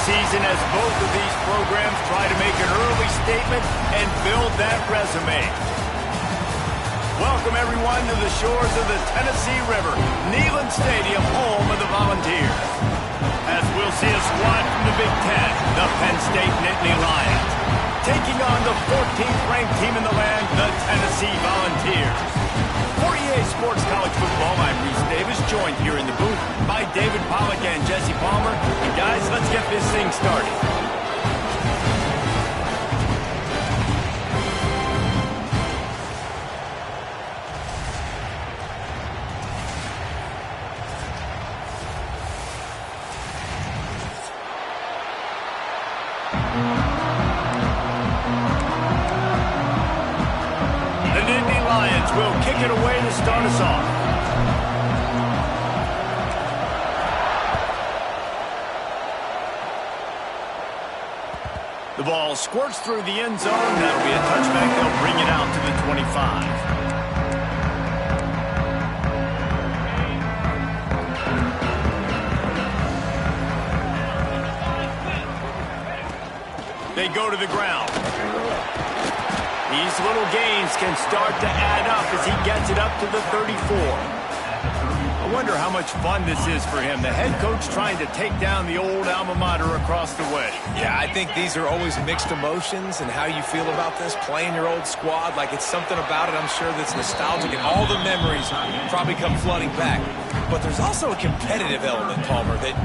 Season as both of these programs try to make an early statement and build that resume. Welcome everyone to the shores of the Tennessee River, Neyland Stadium, home of the Volunteers. As we'll see a squad from the Big Ten, the Penn State Nittany Lions, taking on the 14th ranked team in the land, the Tennessee Volunteers. For EA Sports College Football, I'm Reese Davis, joined here in the booth by David Pollack and Jesse Palmer. And guys, let's get this thing started. The Nittany Lions will kick it away to start us off. The ball squirts through the end zone. That'll be a touchback. They'll bring it out to the 25. They go to the ground. These little gains can start to add up as he gets it up to the 34. I wonder how much fun this is for him. The head coach trying to take down the old alma mater across the way. Yeah, I think these are always mixed emotions and how you feel about this, playing your old squad. Like, it's something about it, I'm sure, that's nostalgic, and all the memories probably come flooding back. But there's also a competitive element, Palmer, that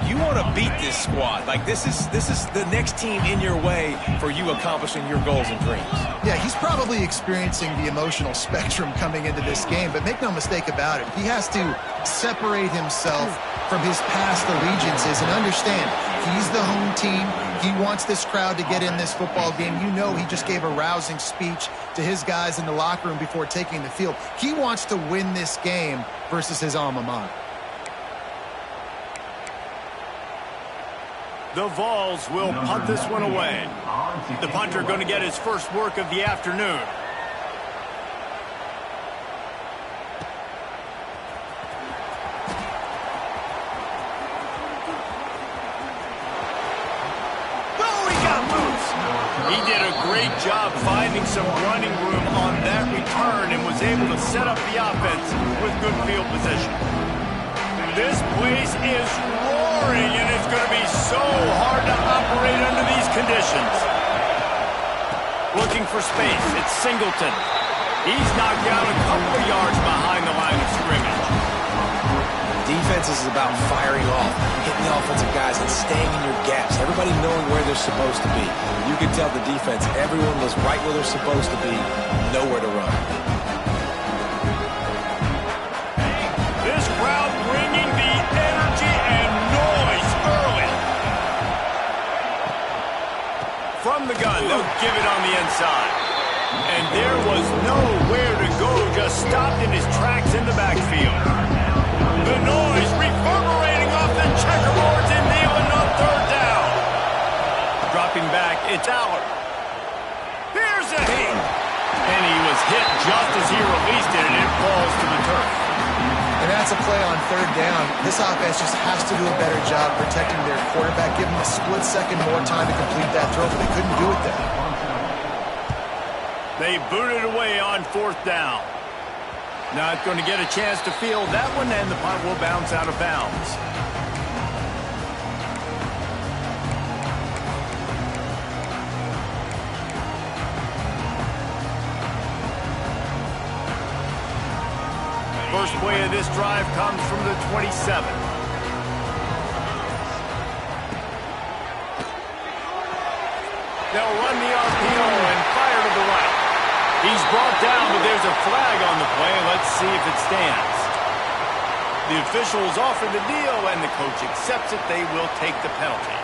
you want to beat this squad. Like, this is the next team in your way for you accomplishing your goals and dreams. Yeah, he's probably experiencing the emotional spectrum coming into this game, but make no mistake about it, he has to separate himself from his past allegiances and understand he's the home team. He wants this crowd to get in this football game. You know, he just gave a rousing speech to his guys in the locker room before taking the field. He wants to win this game versus his alma mater. The Vols will punt this one away. The punter going to get his first work of the afternoon. He did a great job finding some running room on that return and was able to set up the offense with good field position. This place is roaring, and it's going to be so hard to operate under these conditions. Looking for space, it's Singleton. He's knocked out a couple of yards behind the line of scrimmage. defense is about firing off, hitting the offensive guys, and staying in your gaps. Everybody knowing where they're supposed to be. You can tell the defense, everyone was right where they're supposed to be, nowhere to run. This crowd bringing the energy and noise early. From the gun, they'll give it on the inside. And there was nowhere to go, just stopped in his tracks in the backfield. The noise reverberating off the checkerboards in Neyland on third down. Dropping back, it's Aller. Here's a hit. And he was hit just as he released it, and it falls to the turf. And that's a play on third down. This offense just has to do a better job protecting their quarterback, give him a split second more time to complete that throw, but they couldn't do it there. They booted away on fourth down. Not going to get a chance to field that one, and the punt will bounce out of bounds. First play of this drive comes from the 27. They'll run the RPO and fire to the right. He's brought down, but there's a flag on the play. Let's see if it stands. The officials offer the deal, and the coach accepts it. They will take the penalty.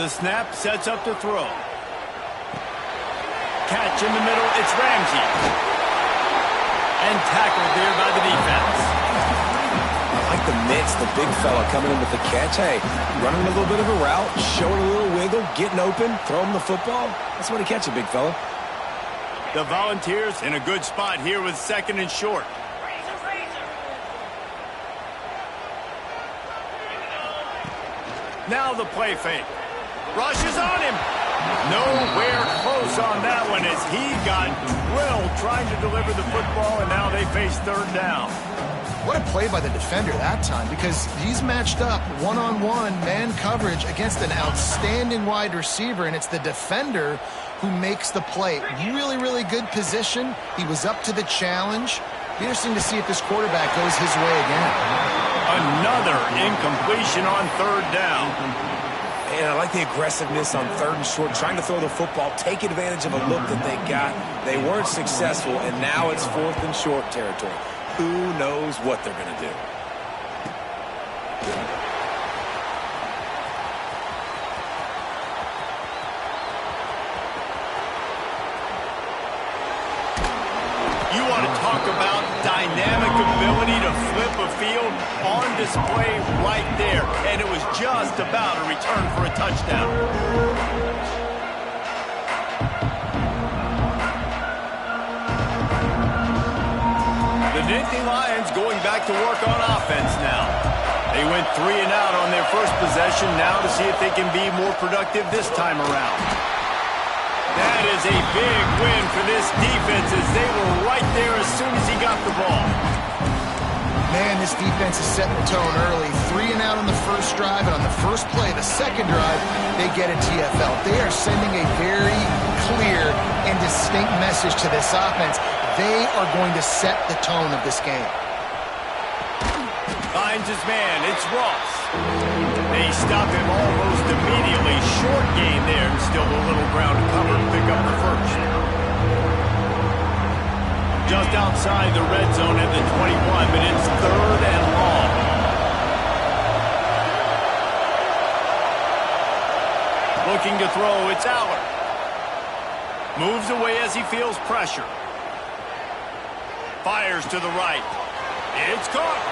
The snap sets up to throw. Catch in the middle, it's Ramsey. And tackled there by the defense. I like the mitts, the big fella coming in with the catch. Hey, running a little bit of a route, showing a little wiggle, getting open, throw him the football. That's what he catches, big fella. The Volunteers in a good spot here with second and short. Now the play fake. Rushes on him. Nowhere close on that one as he got drilled trying to deliver the football, and now they face third down. What a play by the defender that time, because he's matched up one-on-one man coverage against an outstanding wide receiver, and it's the defender who makes the play. Really, really good position. He was up to the challenge. Be interesting to see if this quarterback goes his way again. Another incompletion on third down. And I like the aggressiveness on third and short, trying to throw the football, take advantage of a look that they got. They weren't successful, and now it's fourth and short territory. Who knows what they're going to do? You want to talk about dynamic ability to flip a field on display right there. And it was just about a return for a touchdown. The Nittany Lions going back to work on offense now. They went 3 and out on their first possession, now to see if they can be more productive this time around. That is a big win for this defense as they were right there as soon as he got the ball. Man, this defense is setting the tone early. 3 and out on the first drive, and on the first play, the second drive, they get a TFL. They are sending a very clear and distinct message to this offense. They are going to set the tone of this game. Finds his man, it's Ross. They stop him almost immediately. Short gain there, and still a little ground to cover to pick up the first. Just outside the red zone at the 21, but it's third and long. Looking to throw, it's Aller. Moves away as he feels pressure. Fires to the right. It's caught.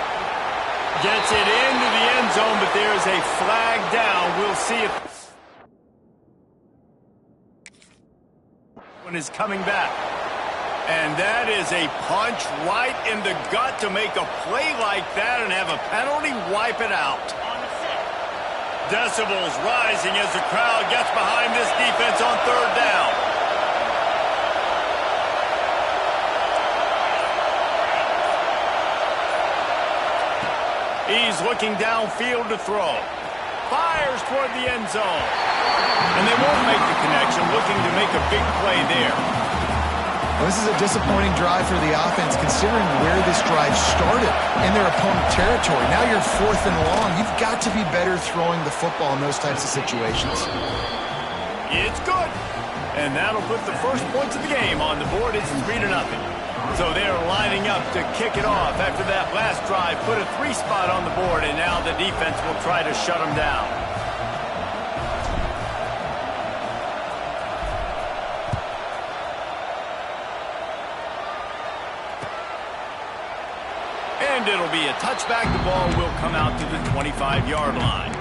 Gets it into the end zone, but there's a flag down. We'll see if one is coming back. And that is a punch right in the gut to make a play like that and have a penalty wipe it out. Decibels rising as the crowd gets behind this defense on third down. He's looking downfield to throw. fires toward the end zone. And they won't make the connection, looking to make a big play there. Well, this is a disappointing drive for the offense, considering where this drive started in their opponent territory. Now you're 4th and long. You've got to be better throwing the football in those types of situations. It's good. And that'll put the first points of the game on the board. It's 3-0. So they're lining up to kick it off after that last drive. Put a 3 spot on the board, and now the defense will try to shut them down. And it'll be a touchback. The ball will come out to the 25-yard line.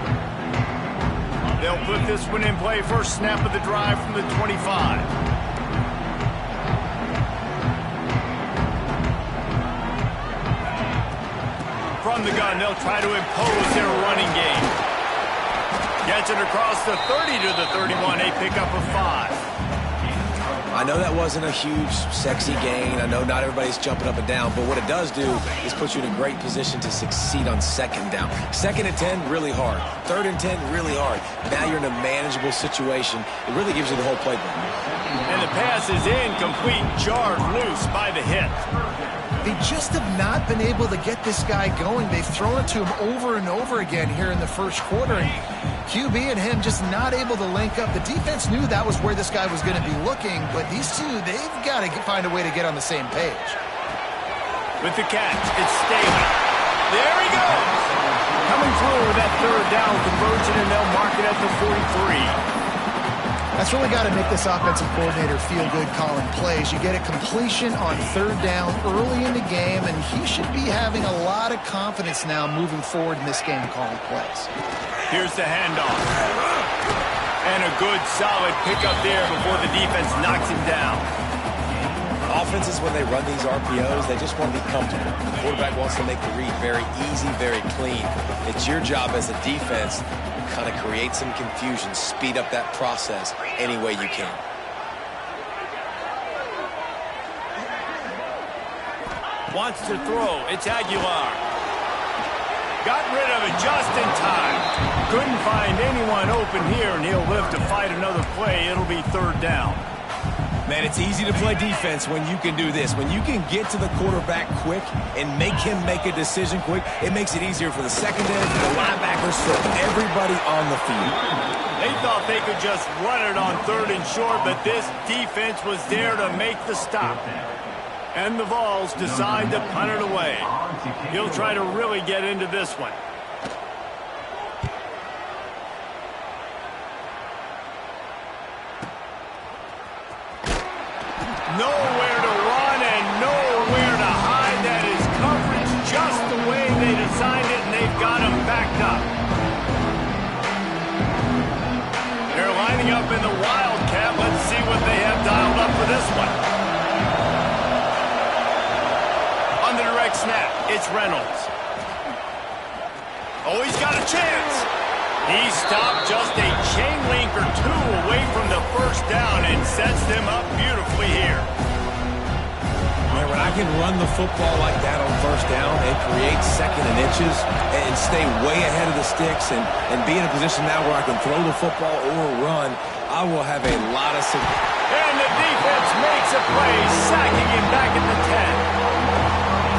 They'll put this one in play. First snap of the drive from the 25. From the gun, they'll try to impose their running game. Gets it across the 30 to the 31. A pickup of 5. I know that wasn't a huge, sexy gain. I know not everybody's jumping up and down, but what it does do is put you in a great position to succeed on 2nd down. 2nd and 10, really hard. 3rd and 10, really hard. Now you're in a manageable situation. It really gives you the whole playbook. And the pass is incomplete, jarred loose by the hit. They just have not been able to get this guy going. They've thrown it to him over and over again here in the first quarter, and QB and him just not able to link up. The defense knew that was where this guy was going to be looking, but these two, they've got to find a way to get on the same page. With the catch, it's Staley. There he goes! Coming through with that 3rd down conversion, and they'll mark it at the 43. That's really got to make this offensive coordinator feel good calling plays. You get a completion on 3rd down early in the game, and he should be having a lot of confidence now moving forward in this game calling plays. Here's the handoff. And a good, solid pickup there before the defense knocks him down. Offenses, when they run these RPOs, they just want to be comfortable. The quarterback wants to make the read very easy, very clean. It's your job as a defense to kind of create some confusion, speed up that process any way you can. Wants to throw. It's Aguilar. Got rid of it just in time. Couldn't find anyone open here, and he'll live to fight another play. It'll be 3rd down. Man, it's easy to play defense when you can do this. When you can get to the quarterback quick and make him make a decision quick, it makes it easier for the secondary, for the linebackers, for everybody on the field. They thought they could just run it on 3rd and short, but this defense was there to make the stop. And the Vols decide to punt it away. He'll try to really get into this one. Nowhere to run and nowhere to hide. That is coverage just the way they designed it, and they've got him backed up. They're lining up in the Wildcat. Let's see what they have dialed up for this one. On the direct snap, it's Reynolds. Oh, he's got a chance. He stopped just a chain link or 2 away from the 1st down and sets them up beautifully here. Man, when I can run the football like that on 1st down and create 2nd and inches and stay way ahead of the sticks and be in a position now where I can throw the football or run, I will have a lot of success. And the defense makes a play, sacking him back at the 10.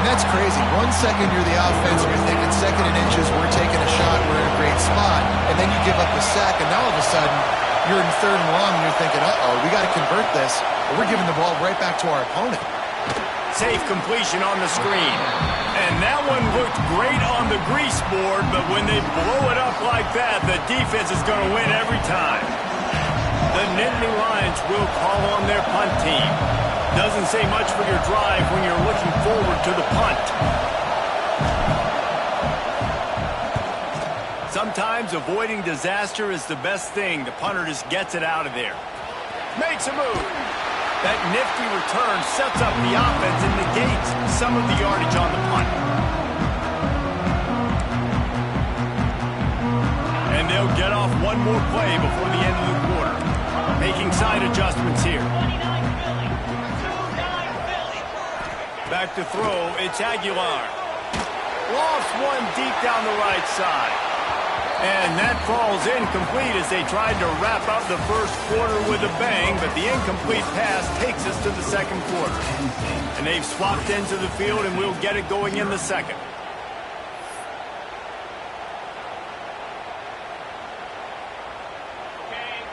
That's crazy. 1 second you're the offense and you're thinking 2nd and inches, we're taking a shot, we're in a great spot, and then you give up the sack, and now all of a sudden you're in 3rd and long and you're thinking, uh-oh, we got to convert this, or we're giving the ball right back to our opponent. Safe completion on the screen. And that one looked great on the grease board, but when they blow it up like that, the defense is going to win every time. The Nittany Lions will call on their punt team. Doesn't say much for your drive when you're looking forward to the punt. Sometimes avoiding disaster is the best thing. The punter just gets it out of there. Makes a move. That nifty return sets up the offense and negates some of the yardage on the punt. And they'll get off one more play before the end of the quarter. Making side adjustments here. Back to throw, it's Aguilar. Lofts one deep down the right side. And that falls incomplete as they tried to wrap up the first quarter with a bang, but the incomplete pass takes us to the second quarter. And they've swapped into the field, and we'll get it going in the second.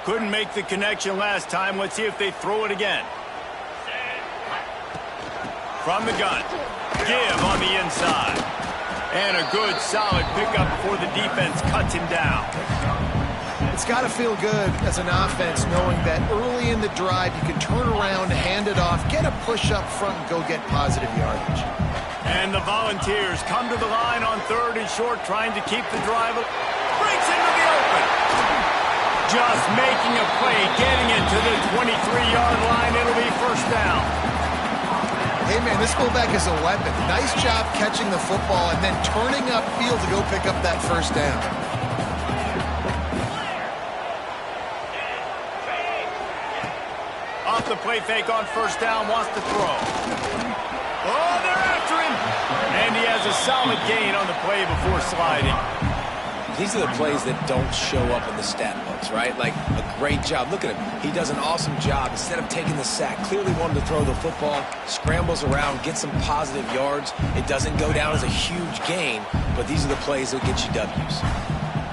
Couldn't make the connection last time. Let's see if they throw it again. From the gun. Give on the inside. And a good, solid pickup before the defense cuts him down. It's got to feel good as an offense knowing that early in the drive you can turn around, hand it off, get a push up front, and go get positive yardage. And the Volunteers come to the line on 3rd and short, trying to keep the drive. Breaks into the open. Just making a play, getting it to the 23-yard line. It'll be first down. Hey, man, this fullback is a weapon. Nice job catching the football and then turning upfield to go pick up that first down. Off the play fake on first down, wants to throw. Oh, they're after him. And he has a solid gain on the play before sliding. These are the plays that don't show up in the stat books, right? Like a great job. Look at him. He does an awesome job. Instead of taking the sack, clearly wanted to throw the football, scrambles around, gets some positive yards. It doesn't go down as a huge gain, but these are the plays that get you W's.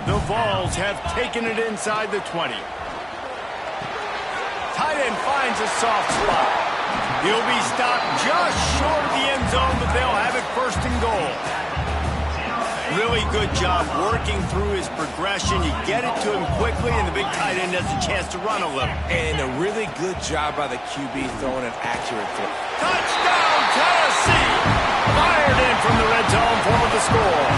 The Vols have taken it inside the 20. Tight end finds a soft spot. He'll be stopped just short of the end zone, but they'll have it first and goal. Really good job working through his progression. You get it to him quickly, and the big tight end has a chance to run a little. And a really good job by the QB throwing an accurate throw. Touchdown, Tennessee! Fired in from the red zone for the score.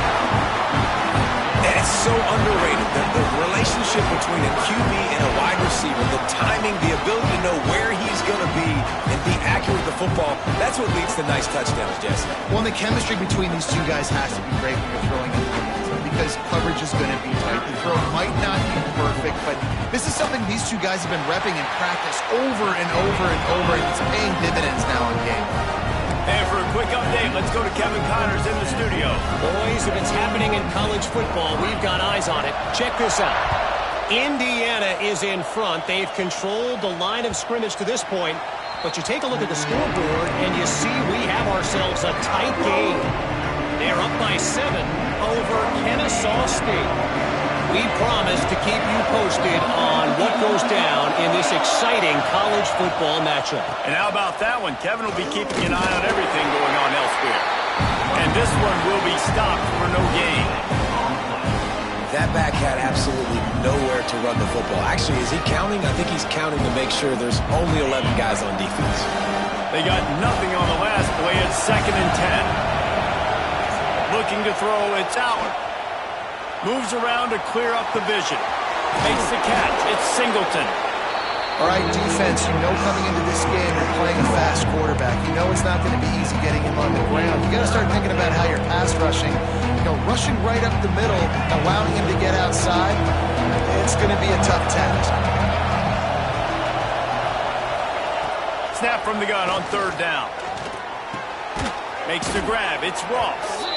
And it's so underrated. The relationship between a QB and a wide receiver, the timing, the ability to know where he's going to be and be accurate with the football, that's what leads to nice touchdowns, Jesse. Well, the chemistry between these two guys has to be great when you're throwing into the end zone because coverage is going to be tight. The throw might not be perfect, but this is something these two guys have been repping in practice over and over and over, and it's paying dividends now in game. And for a quick update, let's go to Kevin Connors in the studio. Boys, if it's happening in college football, we've got eyes on it. Check this out. Indiana is in front. They've controlled the line of scrimmage to this point. But you take a look at the scoreboard, and you see we have ourselves a tight game. They're up by 7 over Kennesaw State. We promise to keep you posted on what goes down in this exciting college football matchup. And how about that one? Kevin will be keeping an eye on everything going on elsewhere. And this one will be stopped for no gain. That back had absolutely nowhere to run the football. Actually, is he counting? I think he's counting to make sure there's only 11 guys on defense. They got nothing on the last play. It's 2nd and 10. Looking to throw, it's Allard. Moves around to clear up the vision. Makes the catch. It's Singleton. All right, defense, you know coming into this game you're playing a fast quarterback. You know it's not going to be easy getting him on the ground. You got to start thinking about how you're pass rushing. You know, rushing right up the middle, allowing him to get outside, it's going to be a tough task. Snap from the gun on 3rd down. Makes the grab. It's Ross.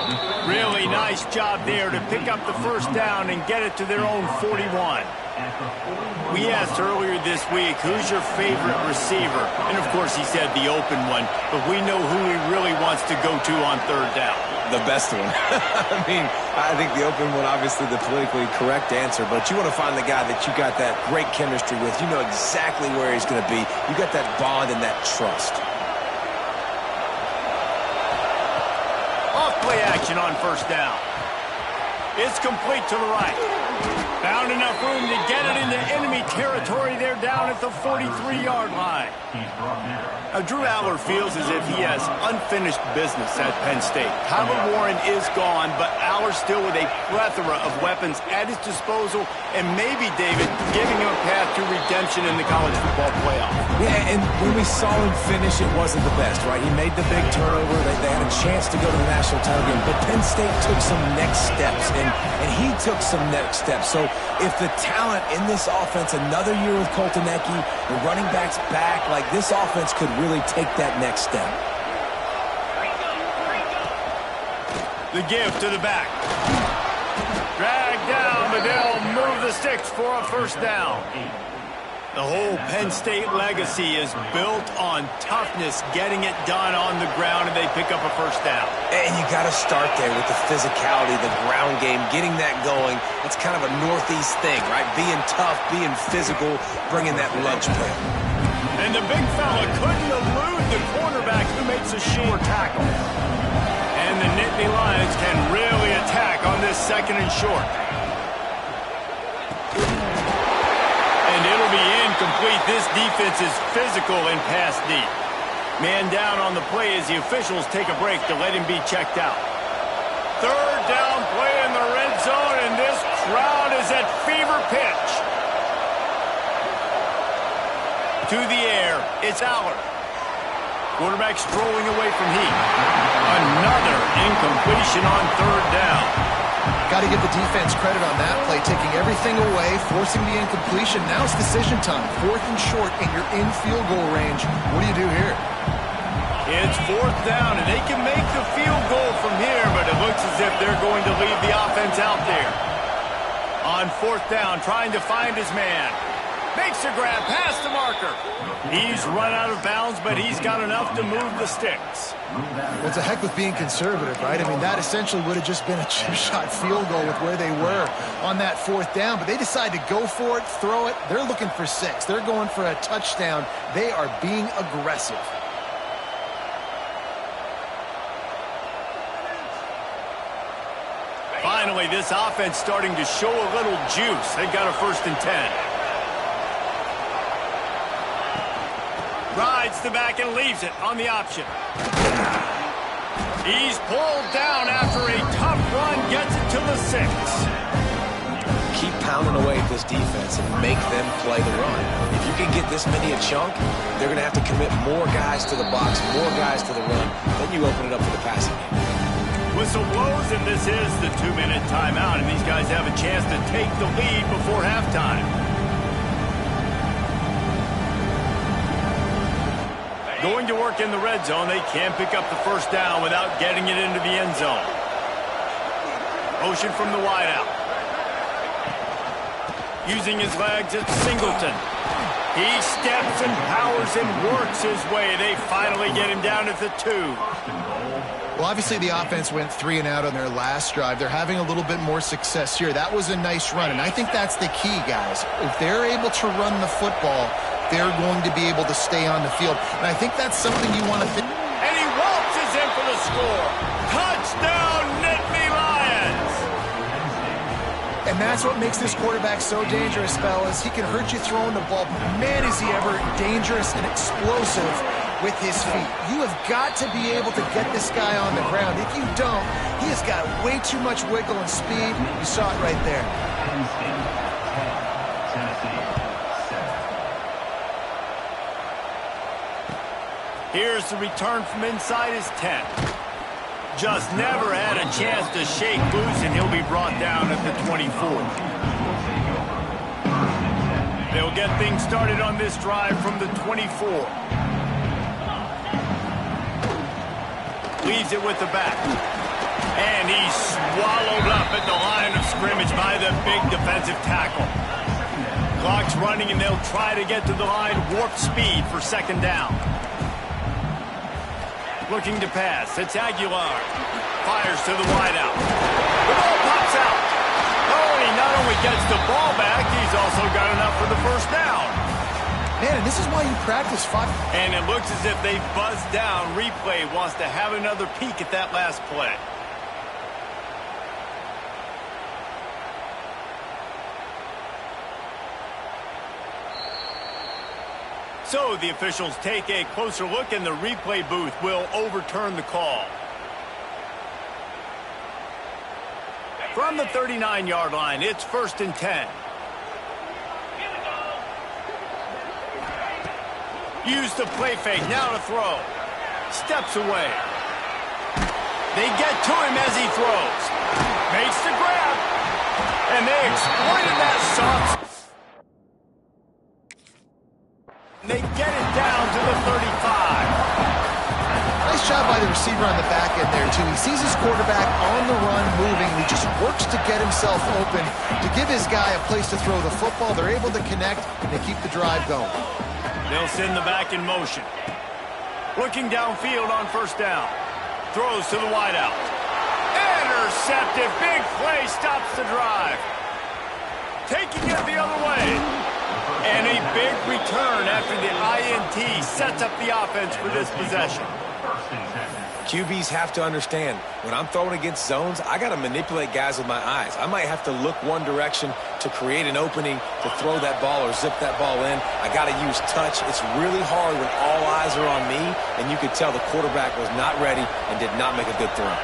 Really nice job there to pick up the first down and get it to their own 41. We asked earlier this week, who's your favorite receiver? And, of course, he said the open one, but we know who he really wants to go to on 3rd down. The best one. I mean, I think the open one, obviously the politically correct answer, but you want to find the guy that you got that great chemistry with. You know exactly where he's going to be. You got that bond and that trust. Off-play action on 1st down. It's complete to the right. Found enough room to get it into enemy territory. They're down at the 43-yard line. Drew Aller feels as if he has unfinished business at Penn State. Kyler Warren is gone, but Aller still with a plethora of weapons at his disposal, and maybe, David, giving him a path to redemption in the college football playoff. Yeah, and when we saw him finish, it wasn't the best, right? He made the big turnover. They had a chance to go to the national title game, but Penn State took some next steps, and he took some next steps. So if the talent in this offense, another year with Colton Ecke, the running backs back, like this offense could really take that next step. The give to the back. Dragged down, but sticks for a first down. The whole Penn State legacy is built on toughness, getting it done on the ground, and they pick up a first down. And you got to start there with the physicality, the ground game, getting that going. It's kind of a Northeast thing, right? Being tough, being physical, bringing that lunch play. And the big fella couldn't elude the cornerback who makes a sure tackle. And the Nittany Lions can really attack on this second and short. And it'll be incomplete. This defense is physical and pass deep. Man down on the play as the officials take a break to let him be checked out. Third down play in the red zone, and this crowd is at fever pitch. To the air, it's Aller. Quarterback strolling away from heat. Another incompletion on third down. Got to give the defense credit on that play, taking everything away, forcing the incompletion. Now it's decision time. Fourth and short, and you're in field goal range. What do you do here? It's fourth down, and they can make the field goal from here, but it looks as if they're going to leave the offense out there. On fourth down, trying to find his man. Makes a grab past the marker. He's run out of bounds, but he's got enough to move the sticks. Well, it's a heck with being conservative, right? I mean, that essentially would have just been a chip shot field goal with where they were on that fourth down, but they decide to go for it, throw it. They're looking for 6. They're going for a touchdown. They are being aggressive. Finally, this offense starting to show a little juice. They've got a 1st and 10. Rides the back and leaves it on the option. He's pulled down after a tough run, gets it to the 6. Keep pounding away at this defense and make them play the run. If you can get this many a chunk, they're going to have to commit more guys to the box, more guys to the run. Then you open it up for the passing game. Whistle blows, and this is the 2-minute timeout, and these guys have a chance to take the lead before halftime. Going to work in the red zone, they can pick up the first down without getting it into the end zone. Motion from the wideout. Using his legs, it's Singleton. He steps and powers and works his way. They finally get him down at the 2. Well, obviously the offense went 3 and out on their last drive. They're having a little bit more success here. That was a nice run, and I think that's the key, guys. If they're able to run the football, they're going to be able to stay on the field. And I think that's something you want to think. And he waltzes in for the score. Touchdown, Nittany Lions! And that's what makes this quarterback so dangerous, fellas. He can hurt you throwing the ball. Man, is he ever dangerous and explosive with his feet. You have got to be able to get this guy on the ground. If you don't, he has got way too much wiggle and speed. You saw it right there. Here's the return from inside his 10. Just never had a chance to shake loose, and he'll be brought down at the 24. They'll get things started on this drive from the 24. Leaves it with the back. And he's swallowed up at the line of scrimmage by the big defensive tackle. Clock's running, and they'll try to get to the line warp speed for second down. Looking to pass. It's Aguilar. Fires to the wideout. The ball pops out. Oh, and he not only gets the ball back, he's also got enough for the first down. Man, and this is why you practice 5. And it looks as if they buzzed down. Replay wants to have another peek at that last play. So the officials take a closer look, and the replay booth will overturn the call. From the 39-yard line, it's 1st and 10. Use the play fake, now to throw. Steps away. They get to him as he throws. Makes the grab. And they exploited that soft. They get it down to the 35. Nice job by the receiver on the back end there, too. He sees his quarterback on the run moving, and he just works to get himself open to give his guy a place to throw the football. They're able to connect, and they keep the drive going. They'll send the back in motion. Looking downfield on first down. Throws to the wideout. Intercepted. Big play stops the drive. Taking it the other way. And a big return after the INT sets up the offense for this possession. QBs have to understand, when I'm throwing against zones, I got to manipulate guys with my eyes. I might have to look one direction to create an opening to throw that ball or zip that ball in. I got to use touch. It's really hard when all eyes are on me, and you could tell the quarterback was not ready and did not make a good throw.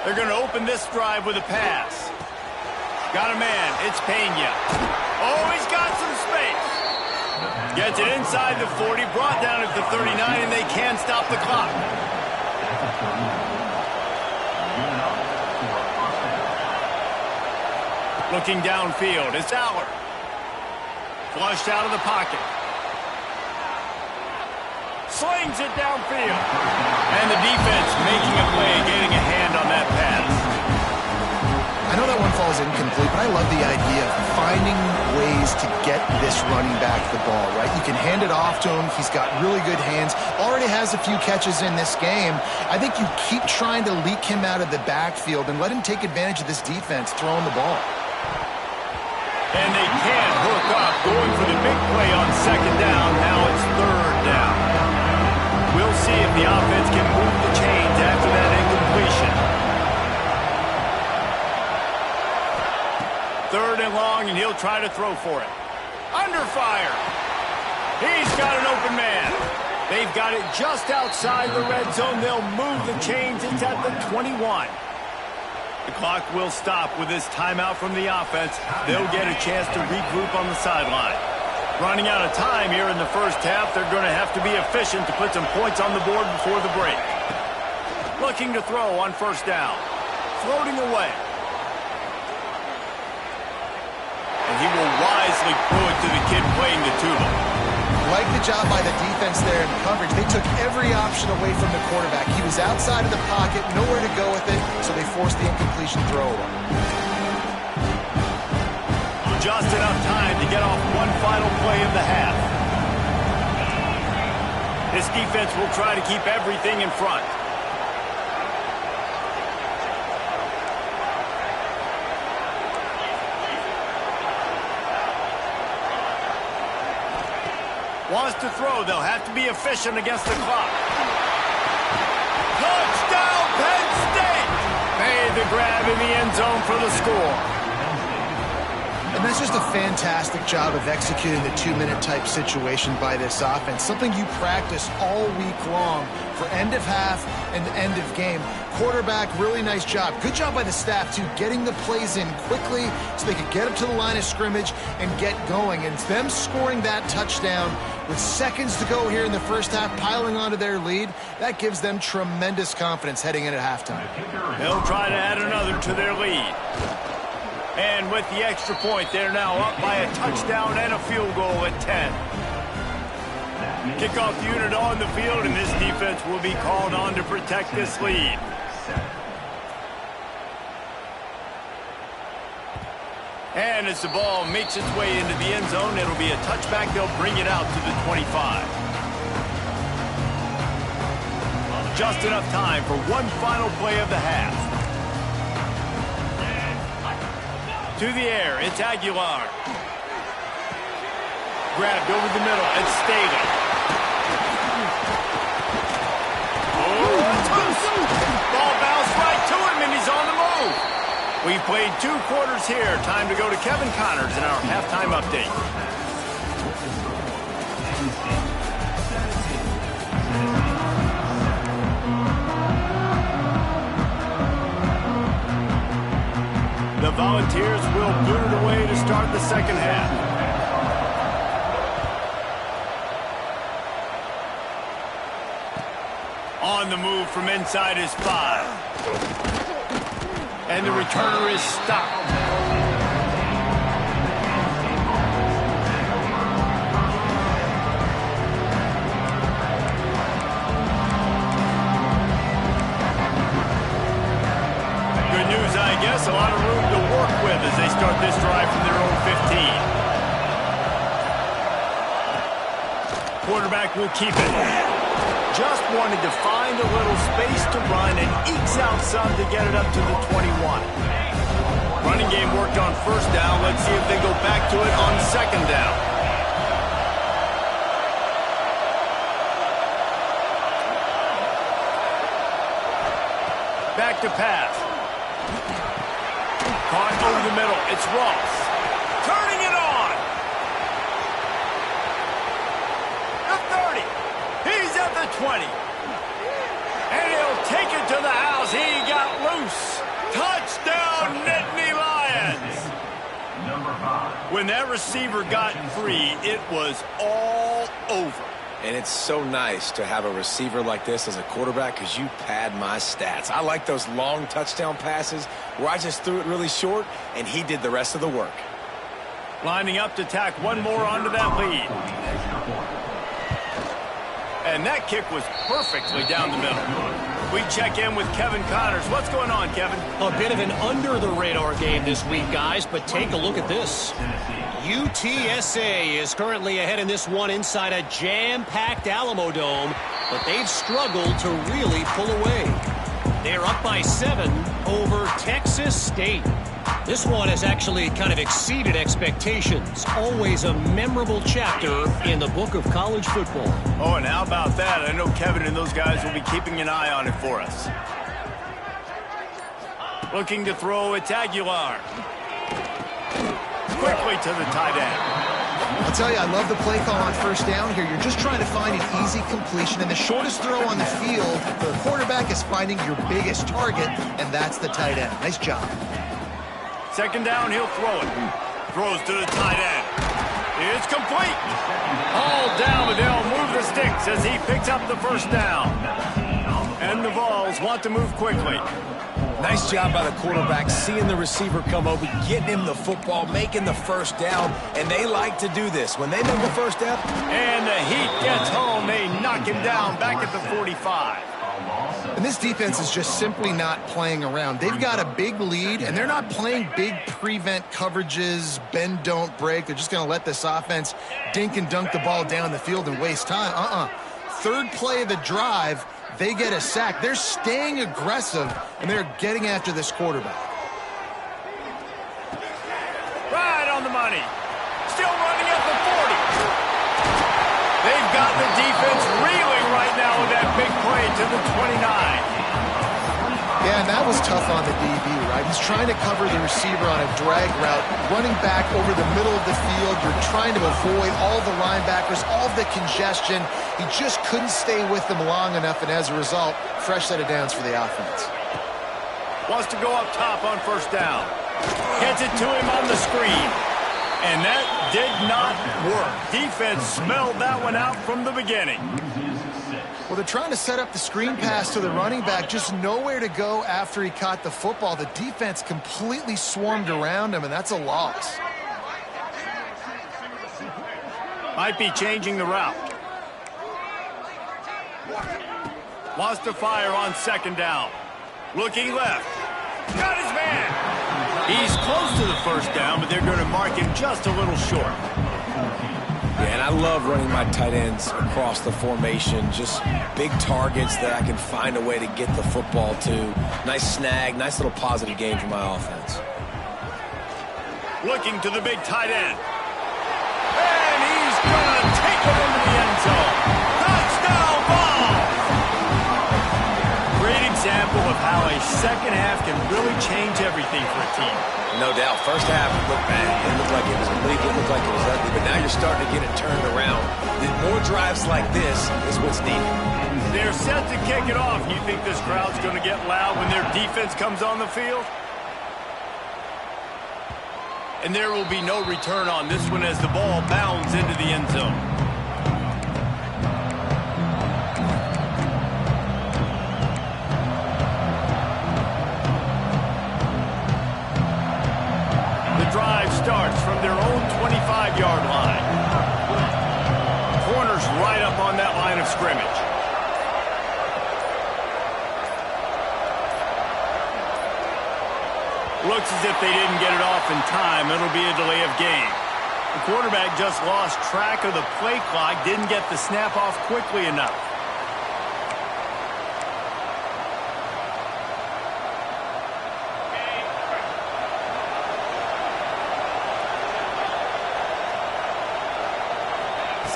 They're going to open this drive with a pass. Got a man. It's Pena. Oh, he's got some space. Gets it inside the 40, brought down at the 39, and they can stop the clock. Looking downfield, it's Aller. Flushed out of the pocket. Slings it downfield. And the defense making a play, getting a hand on that pass. I know that one falls incomplete, but I love the idea of finding ways to get this running back the ball, right? You can hand it off to him. He's got really good hands. Already has a few catches in this game. I think you keep trying to leak him out of the backfield and let him take advantage of this defense throwing the ball. And they can't hook up, going for the big play on second down. Now it's third down. We'll see if the offense can move the chains after that incompletion. Third and long, and he'll try to throw for it. Under fire. He's got an open man. They've got it just outside the red zone. They'll move the chains. It's at the 21. The clock will stop with this timeout from the offense. They'll get a chance to regroup on the sideline. Running out of time here in the first half. They're going to have to be efficient to put some points on the board before the break. Looking to throw on first down. Floating away. And he will wisely throw it to the kid playing the tuba. Like the job by the defense there in coverage. They took every option away from the quarterback. He was outside of the pocket, nowhere to go with it, so they forced the incompletion throw away. Just enough time to get off one final play of the half. This defense will try to keep everything in front. Wants to throw. They'll have to be efficient against the clock. Touchdown, Penn State! Made the grab in the end zone for the score. And that's just a fantastic job of executing the two-minute type situation by this offense. Something you practice all week long for end of half and end of game. Quarterback, really nice job. Good job by the staff, too, getting the plays in quickly so they could get up to the line of scrimmage and get going. And them scoring that touchdown with seconds to go here in the first half, piling onto their lead, that gives them tremendous confidence heading in at halftime. They'll try to add another to their lead. And with the extra point, they're now up by a touchdown and a field goal at 10. Kickoff unit on the field, and this defense will be called on to protect this lead. And as the ball makes its way into the end zone, it'll be a touchback. They'll bring it out to the 25. Just enough time for one final play of the half. To the air, it's Aguilar. Grabbed over the middle, it's Staley. Oh, it's loose. Ball bounced right to him, and he's on the move. We've played 2 quarters here. Time to go to Kevin Connors in our halftime update. The Volunteers will boot it away to start the second half. On the move from inside is 5. And the returner is stopped. Quarterback will keep it. Just wanted to find a little space to run and ekes out some to get it up to the 21. Running game worked on first down. Let's see if they go back to it on second down. Back to pass. Caught over the middle. It's Ross. Turning it on. The 30. He's at the 20. And he'll take it to the house. He got loose. Touchdown, Nittany Lions. When that receiver got free, it was all over. And it's so nice to have a receiver like this as a quarterback because you pad my stats. I like those long touchdown passes where I just threw it really short and he did the rest of the work. Lining up to tack one more onto that lead. And that kick was perfectly down the middle. We check in with Kevin Connors. What's going on, Kevin? A bit of an under-the-radar game this week, guys, but take a look at this. UTSA is currently ahead in this one inside a jam-packed Alamo Dome, but they've struggled to really pull away. They're up by 7 over Texas State. This one has actually kind of exceeded expectations. Always a memorable chapter in the book of college football. Oh, and how about that? I know Kevin and those guys will be keeping an eye on it for us. Looking to throw, it's Aguilar. Quickly to the tight end. I'll tell you, I love the play call on first down here. You're just trying to find an easy completion, and the shortest throw on the field, the quarterback is finding your biggest target, and that's the tight end. Nice job. Second down, he'll throw it. Throws to the tight end. It's complete. All down, but they'll move the sticks as he picks up the first down. And the Vols want to move quickly. Nice job by the quarterback, seeing the receiver come over, getting him the football, making the first down, and they like to do this. When they make the first down, and the heat gets home, they knock him down back at the 45. And this defense is just simply not playing around. They've got a big lead, and they're not playing big prevent coverages, bend, don't break. They're just going to let this offense dink and dunk the ball down the field and waste time. Third play of the drive, they get a sack. They're staying aggressive, and they're getting after this quarterback. Right on the money. Still running at the 40. They've got the defense reeling right now with that big play to the 29. Yeah, and that was tough on the DB, right? He's trying to cover the receiver on a drag route, running back over the middle of the field. You're trying to avoid all the linebackers, all the congestion. He just couldn't stay with them long enough, and as a result, fresh set of downs for the offense. Wants to go up top on first down. Gets it to him on the screen. And that did not work. Defense smelled that one out from the beginning. Well, they're trying to set up the screen pass to the running back, just nowhere to go after he caught the football. The defense completely swarmed around him, and that's a loss. Might be changing the route. Wants to fire on second down. Looking left. Got his man. He's close to the first down, but they're going to mark him just a little short. Yeah, and I love running my tight ends across the formation. Just big targets that I can find a way to get the football to. Nice snag, nice little positive game for my offense. Looking to the big tight end. And he's going to take it into the end zone. Touchdown ball! Great example of how a second half can really change everything for a team. No doubt. First half looked bad. It looked like it was bleak. It looked like it was ugly. But now you're starting to get it turned around. More drives like this is what's needed. They're set to kick it off. You think this crowd's going to get loud when their defense comes on the field? And there will be no return on this one as the ball bounds into the end zone. Drive starts from their own 25-yard line. Corners right up on that line of scrimmage. Looks as if they didn't get it off in time. It'll be a delay of game. The quarterback just lost track of the play clock, didn't get the snap off quickly enough.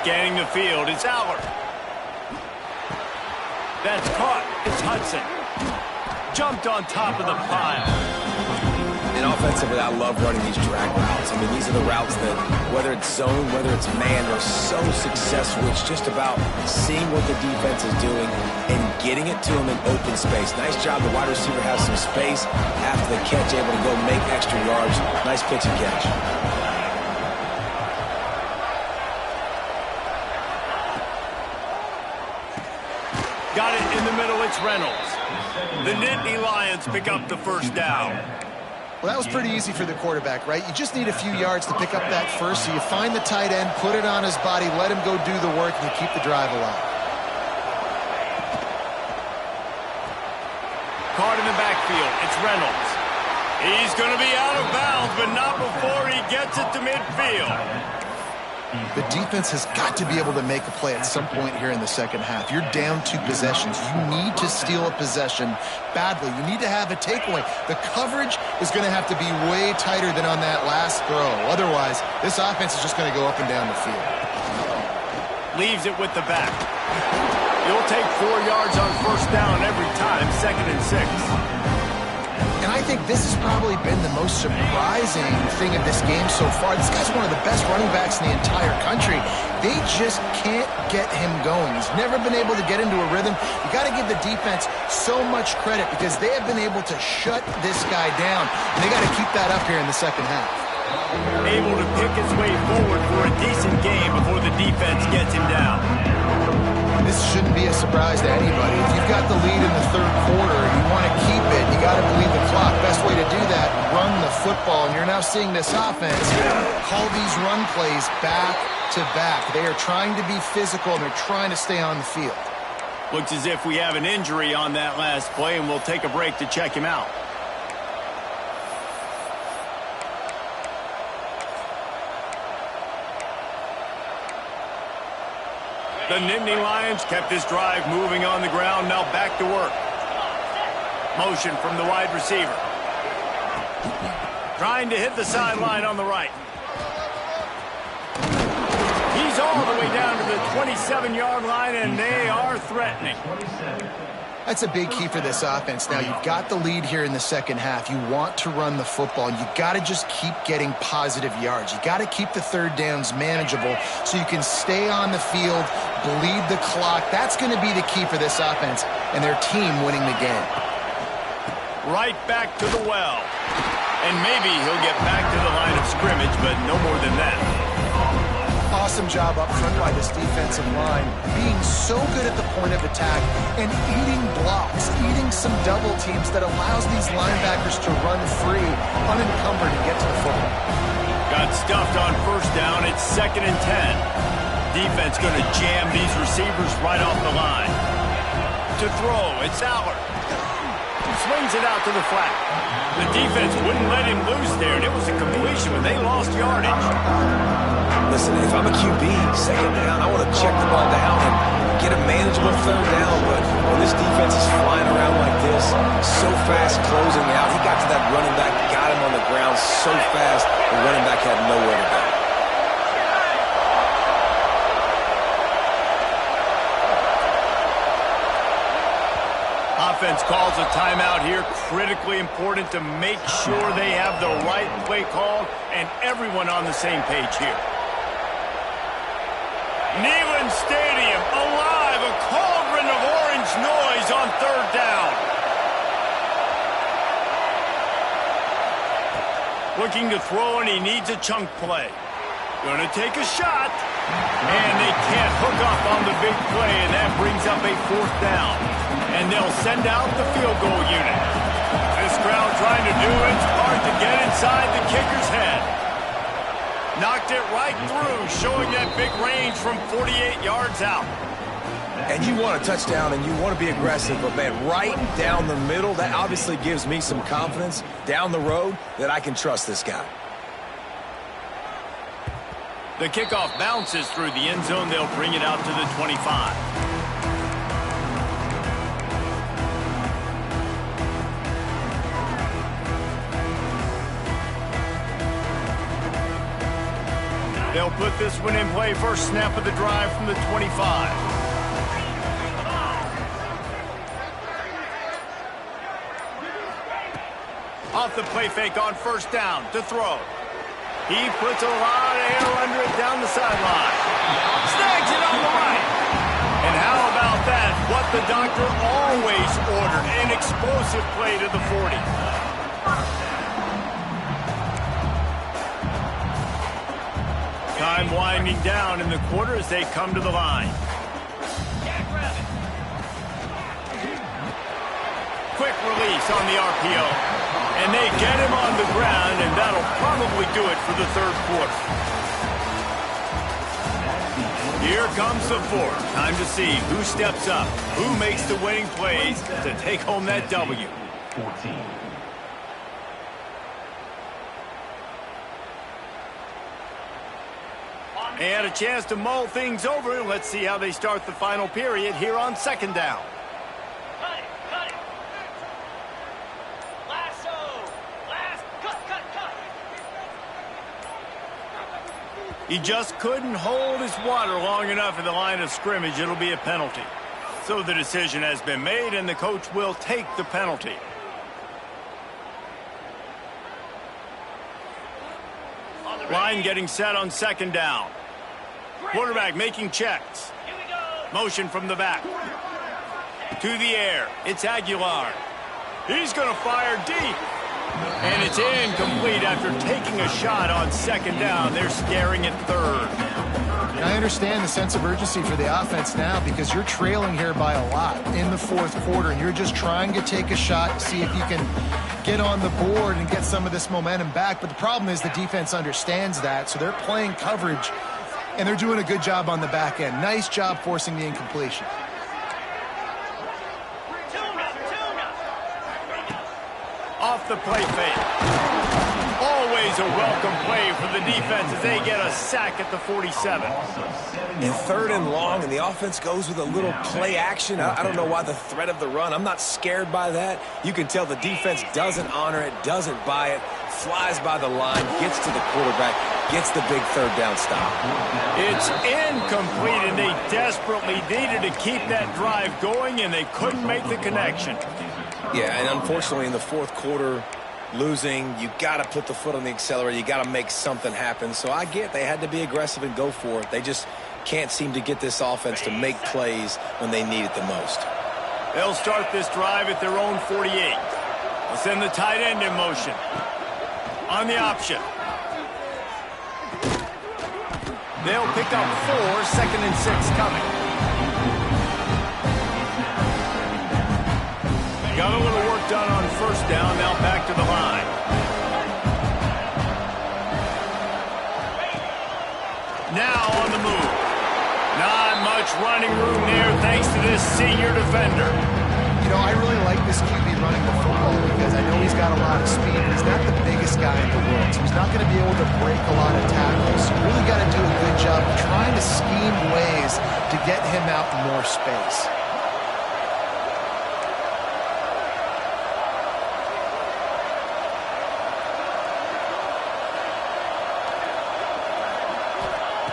Scanning the field, it's Aller. That's caught. It's Hudson. Jumped on top of the pile. And offensively, I love running these drag routes. I mean, these are the routes that, whether it's zone, whether it's man, are so successful. It's just about seeing what the defense is doing and getting it to them in open space. Nice job. The wide receiver has some space after the catch, able to go make extra yards. Nice pitch and catch. Got it in the middle, it's Reynolds. The Nittany Lions pick up the first down. Well, that was pretty easy for the quarterback, right? You just need a few yards to pick up that first, so you find the tight end, put it on his body, let him go do the work, and you keep the drive alive. Caught in the backfield, it's Reynolds. He's going to be out of bounds, but not before he gets it to midfield. The defense has got to be able to make a play at some point here in the second half. You're down 2 possessions. You need to steal a possession badly. You need to have a takeaway. The coverage is going to have to be way tighter than on that last throw. Otherwise, this offense is just going to go up and down the field. Leaves it with the back. He'll take 4 yards on first down every time, 2nd and 6. And I think this has probably been the most surprising thing of this game so far. This guy's one of the best running backs in the entire country. They just can't get him going. He's never been able to get into a rhythm. You got to give the defense so much credit because they have been able to shut this guy down. And they got to keep that up here in the second half. Able to pick his way forward for a decent game before the defense gets him down. This shouldn't be a surprise to anybody. If you've got the lead in the third quarter and you want to keep it, you got to bleed the clock. Best way to do that, run the football. And you're now seeing this offense call these run plays back to back. They are trying to be physical, and they're trying to stay on the field. Looks as if we have an injury on that last play, and we'll take a break to check him out. The Nittany Lions kept this drive moving on the ground, now back to work. Motion from the wide receiver. Trying to hit the sideline on the right. He's all the way down to the 27-yard line, and they are threatening. That's a big key for this offense. Now, you've got the lead here in the second half. You want to run the football, and you got to just keep getting positive yards. You got to keep the third downs manageable so you can stay on the field, bleed the clock. That's going to be the key for this offense and their team winning the game. Right back to the well. And maybe he'll get back to the line of scrimmage, but no more than that. Awesome job up front by this defensive line, being so good at the point of attack and eating blocks, eating some double teams that allows these linebackers to run free, unencumbered, and get to the football. Got stuffed on first down. It's 2nd and 10. Defense going to jam these receivers right off the line. To throw, it's Aller. Swings it out to the flat. The defense wouldn't let him loose there, and it was a completion when they lost yardage. Listen, if I'm a QB, 2nd down, I want to check the ball down and get a manageable 3rd down, but when this defense is flying around like this, so fast closing out, he got to that running back, got him on the ground so fast, the running back had nowhere to go. Offense calls a timeout here. Critically important to make sure they have the right play call and everyone on the same page here. Neyland Stadium alive, a cauldron of orange noise on 3rd down. Looking to throw, and he needs a chunk play. Gonna take a shot, and they can't hook up on the big play, and that brings up a 4th down. And they'll send out the field goal unit. This crowd trying to do its part to get inside the kicker's head. Knocked it right through, showing that big range from 48 yards out. And you want a touchdown and you want to be aggressive, but man, right down the middle, that obviously gives me some confidence down the road that I can trust this guy. The kickoff bounces through the end zone. They'll bring it out to the 25. They'll put this one in play. First snap of the drive from the 25. Off the play fake on first down to throw. He puts a lot of air under it down the sideline. Snags it on the right. And how about that? What the doctor always ordered. An explosive play to the 40. Time winding down in the quarter as they come to the line. Quick release on the RPO. And they get him on the ground, and that'll probably do it for the third quarter. Here comes the fourth. Time to see who steps up, who makes the winning plays to take home that W. 14. And a chance to mull things over. Let's see how they start the final period here on second down. He just couldn't hold his water long enough in the line of scrimmage. It'll be a penalty. So the decision has been made, and the coach will take the penalty. Line getting set on second down. Quarterback making checks. Motion from the back. To the air. It's Aguilar. He's going to fire deep. And it's incomplete after taking a shot on second down. They're staring at third. And I understand the sense of urgency for the offense now because you're trailing here by a lot in the fourth quarter, and you're just trying to take a shot to see if you can get on the board and get some of this momentum back. But the problem is the defense understands that, so they're playing coverage, and they're doing a good job on the back end. Nice job forcing the incompletion. Off the play fake. Always a welcome play for the defense as they get a sack at the 47. In third and long, and the offense goes with a little play action. I don't know why the threat of the run. I'm not scared by that. You can tell the defense doesn't honor it, doesn't buy it, flies by the line, gets to the quarterback, gets the big third down stop. It's incomplete, and they desperately needed to keep that drive going, and they couldn't make the connection. Yeah, and unfortunately in the fourth quarter, losing, you got to put the foot on the accelerator. You got to make something happen. So I get they had to be aggressive and go for it. They just can't seem to get this offense to make plays when they need it the most. They'll start this drive at their own 48. They'll send the tight end in motion. On the option. They'll pick up 4, second and 6 coming. Got a little work done on first down, now back to the line. Now on the move. Not much running room there thanks to this senior defender. You know, I really like this QB running the football because I know he's got a lot of speed, but he's not the biggest guy in the world, so he's not going to be able to break a lot of tackles. So you really got to do a good job of trying to scheme ways to get him out in more space.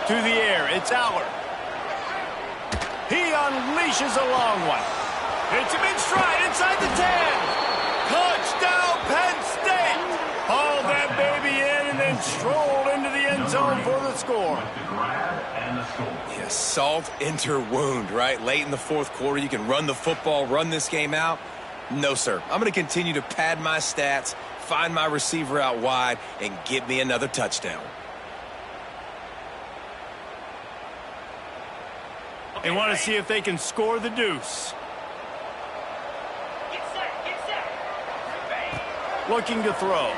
To the air, it's Aller. He unleashes a long one. Hits him in stride inside the 10. Touchdown, Penn State. Hauled that baby in and then strolled into the end zone for the score. Yeah, salt into wound, right? Late in the fourth quarter, you can run the football, run this game out. No, sir. I'm going to continue to pad my stats, find my receiver out wide, and get me another touchdown. They want to see if they can score the deuce. Looking to throw.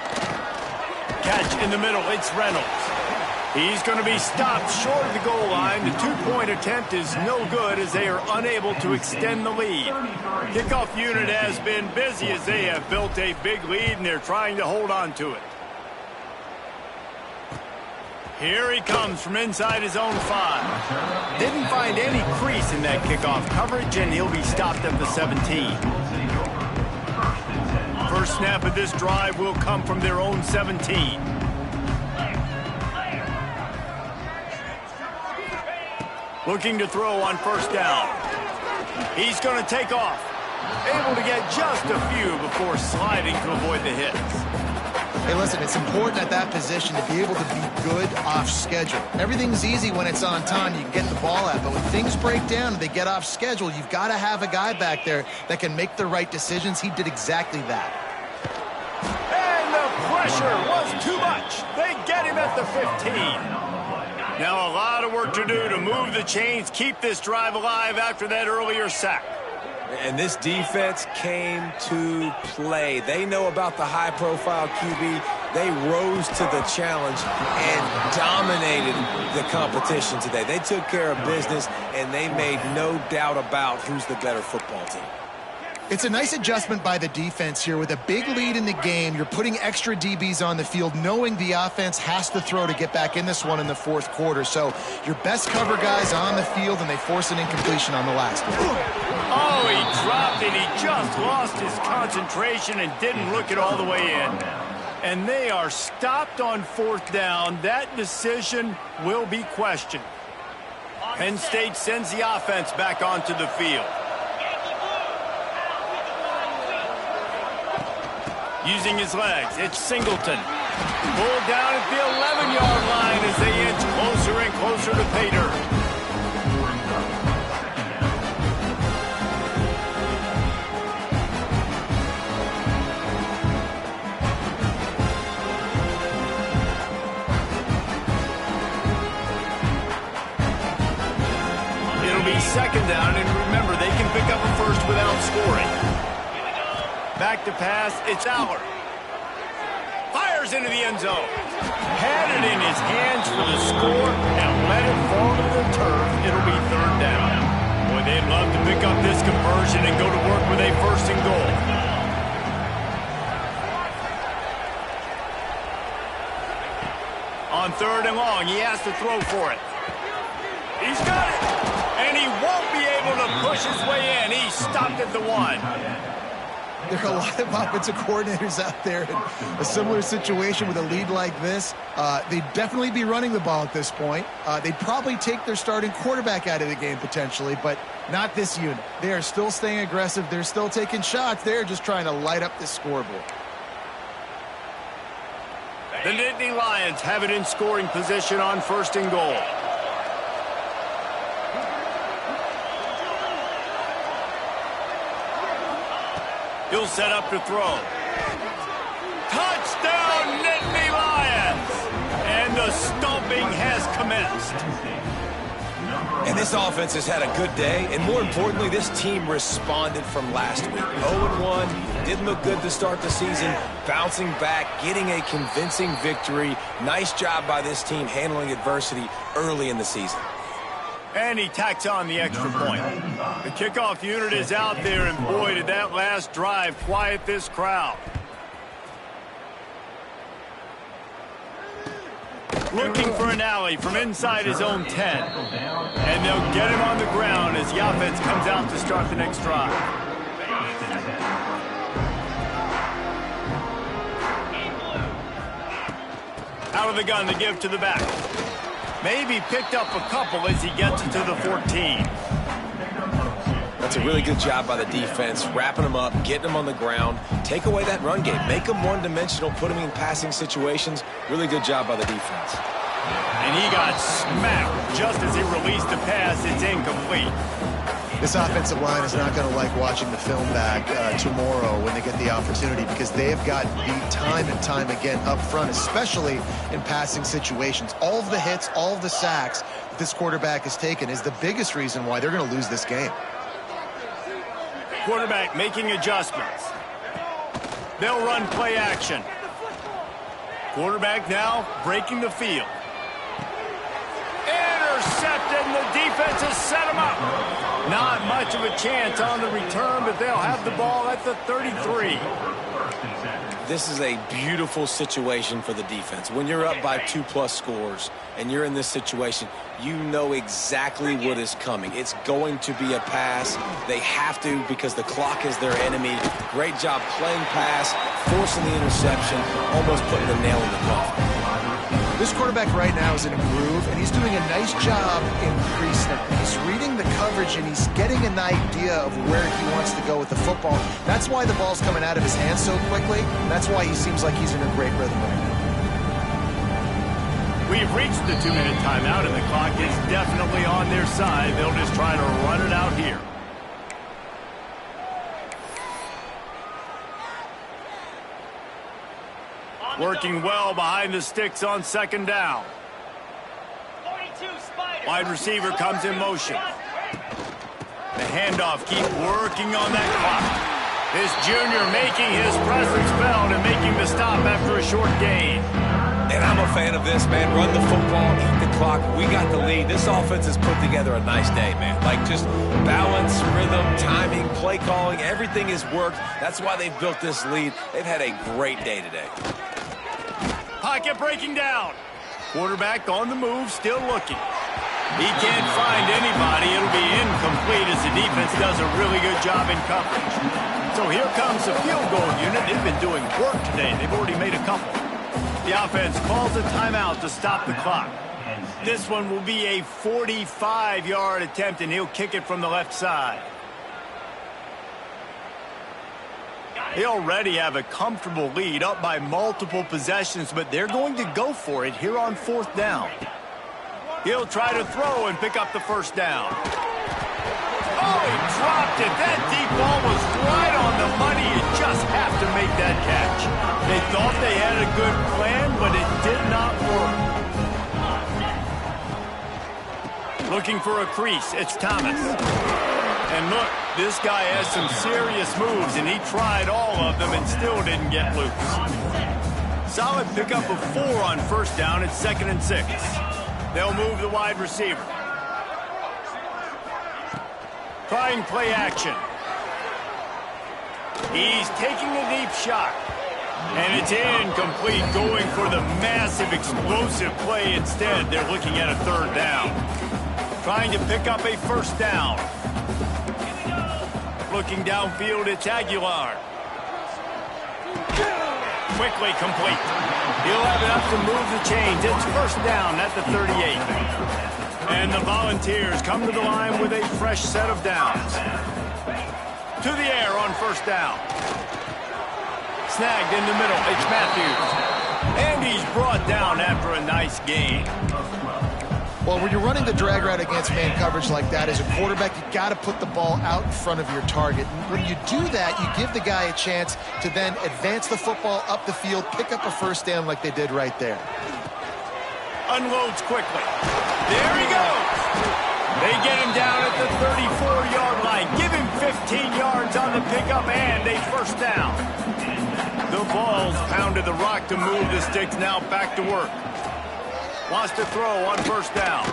Catch in the middle. It's Reynolds. He's going to be stopped short of the goal line. The two-point attempt is no good as they are unable to extend the lead. Kickoff unit has been busy as they have built a big lead, and they're trying to hold on to it. Here he comes from inside his own 5. Didn't find any crease in that kickoff coverage, and he'll be stopped at the 17. First snap of this drive will come from their own 17. Looking to throw on first down. He's going to take off. Able to get just a few before sliding to avoid the hits. Hey, listen, it's important at that position to be able to be good off schedule. Everything's easy when it's on time. You can get the ball out. But when things break down and they get off schedule, you've got to have a guy back there that can make the right decisions. He did exactly that. And the pressure was too much. They get him at the 15. Now a lot of work to do to move the chains, keep this drive alive after that earlier sack. And this defense came to play. They know about the high-profile QB. They rose to the challenge and dominated the competition today. They took care of business, and they made no doubt about who's the better football team. It's a nice adjustment by the defense here. With a big lead in the game, you're putting extra DBs on the field, knowing the offense has to throw to get back in this one in the fourth quarter. So your best cover guys on the field, and they force an incompletion on the last one. Oh, he dropped it. He just lost his concentration and didn't look it all the way in. And they are stopped on fourth down. That decision will be questioned. Penn State sends the offense back onto the field. Using his legs, it's Singleton. Pulled down at the 11-yard line as they inch closer and closer to pay dirt. It'll be second down, and remember, they can pick up a first without scoring. Back to pass, it's Aller. Fires into the end zone. Had it in his hands for the score and let it fall to the turf. It'll be third down. Boy, they'd love to pick up this conversion and go to work with a first and goal. On third and long, he has to throw for it. He's got it. And he won't be able to push his way in. He's stopped at the 1. There are a lot of offensive coordinators out there in a similar situation with a lead like this. They'd definitely be running the ball at this point. They'd probably take their starting quarterback out of the game potentially, but not this unit. They are still staying aggressive. They're still taking shots. They're just trying to light up the scoreboard. The Nittany Lions have it in scoring position on first and goal. He'll set up to throw. Touchdown, Nittany Lions! And the stomping has commenced. And this offense has had a good day, and more importantly, this team responded from last week. 0-1, didn't look good to start the season, bouncing back, getting a convincing victory. Nice job by this team handling adversity early in the season. And he tacks on the extra point. The kickoff unit is out there, and boy, did that last drive quiet this crowd. Looking for an alley from inside his own 10. And they'll get him on the ground as the offense comes out to start the next drive. Out of the gun to give to the back. Maybe picked up a couple as he gets it to the 14. That's a really good job by the defense, wrapping them up, getting them on the ground, take away that run game, make them one-dimensional, put them in passing situations. Really good job by the defense. And he got smacked just as he released the pass. It's incomplete. This offensive line is not going to like watching the film back tomorrow when they get the opportunity, because they have got beat time and time again up front, especially in passing situations. All of the hits, all of the sacks that this quarterback has taken is the biggest reason why they're going to lose this game. Quarterback making adjustments. They'll run play action. Quarterback now breaking the field. Intercepted, and the defense has set him up. Not much much of a chance on the return, but they'll have the ball at the 33. This is a beautiful situation for the defense. When you're up by 2+ scores and you're in this situation, you know exactly what is coming. It's going to be a pass. They have to because the clock is their enemy. Great job playing pass, forcing the interception, almost putting the nail in the coffin. This quarterback right now is in a groove, and he's doing a nice job in pre-snap. He's reading the coverage, and he's getting an idea of where he wants to go with the football. That's why the ball's coming out of his hands so quickly. That's why he seems like he's in a great rhythm right now. We've reached the 2-minute timeout, and the clock is definitely on their side. They'll just try to run it out here. Working well behind the sticks on second down. Wide receiver comes in motion. The handoff, keep working on that clock. This junior making his presence felt and making the stop after a short gain. And I'm a fan of this, man. Run the football, eat the clock. We got the lead. This offense has put together a nice day, man. Like just balance, rhythm, timing, play calling, everything has worked. That's why they've built this lead. They've had a great day today. Pocket breaking down. Quarterback on the move, still looking. He can't find anybody. It'll be incomplete as the defense does a really good job in coverage. So here comes the field goal unit. They've been doing work today. They've already made a couple. The offense calls a timeout to stop the clock. This one will be a 45-yard attempt, and he'll kick it from the left side. They already have a comfortable lead, up by multiple possessions, but they're going to go for it here on 4th down. He'll try to throw and pick up the first down. Oh, he dropped it. That deep ball was right on the money. You just have to make that catch. They thought they had a good plan, but it did not work. Looking for a crease. It's Thomas. And look, this guy has some serious moves, and he tried all of them and still didn't get loose. Solid pickup of 4 on first down. It's 2nd and 6. They'll move the wide receiver. Trying play action. He's taking a deep shot. And it's incomplete, going for the massive explosive play instead. They're looking at a 3rd down. Trying to pick up a first down. Looking downfield, it's Aguilar. Quickly complete. He'll have enough to move the chains. It's first down at the 38. And the Volunteers come to the line with a fresh set of downs. To the air on first down. Snagged in the middle. It's Matthews. And he's brought down after a nice gain. Well, when you're running the drag route against man coverage like that, as a quarterback, you got to put the ball out in front of your target. And when you do that, you give the guy a chance to then advance the football up the field, pick up a first down like they did right there. Unloads quickly. There he goes. They get him down at the 34-yard line. Give him 15 yards on the pickup and a first down. The Vols pounded the rock to move the sticks. Now back to work. Wants to throw on first down.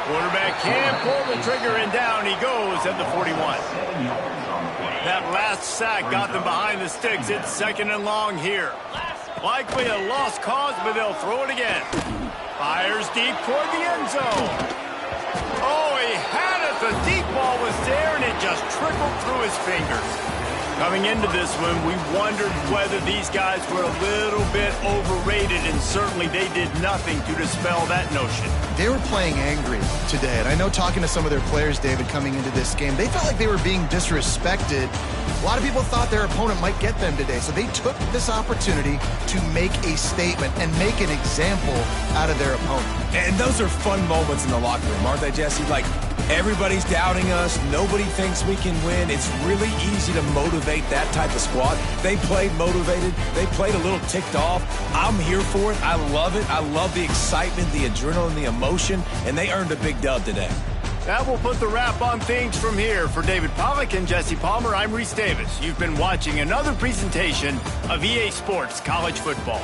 Quarterback can't pull the trigger, and down he goes at the 41. That last sack got them behind the sticks. It's 2nd and long here. Likely a lost cause, but they'll throw it again. Fires deep toward the end zone. Oh, he had it. The deep ball was there, and it just trickled through his fingers. Coming into this one, we wondered whether these guys were a little bit overrated, and certainly they did nothing to dispel that notion. They were playing angry today, and I know talking to some of their players, David, coming into this game, they felt like they were being disrespected. A lot of people thought their opponent might get them today, so they took this opportunity to make a statement and make an example out of their opponent. And those are fun moments in the locker room, aren't they, Jesse? Like, everybody's doubting us. Nobody thinks we can win. It's really easy to motivate that type of squad. They played motivated. They played a little ticked off. I'm here for it. I love it. I love the excitement, the adrenaline, the emotion, and they earned a big dub today. That will put the wrap on things from here. For David Pollack and Jesse Palmer, I'm Reese Davis. You've been watching another presentation of EA Sports College Football.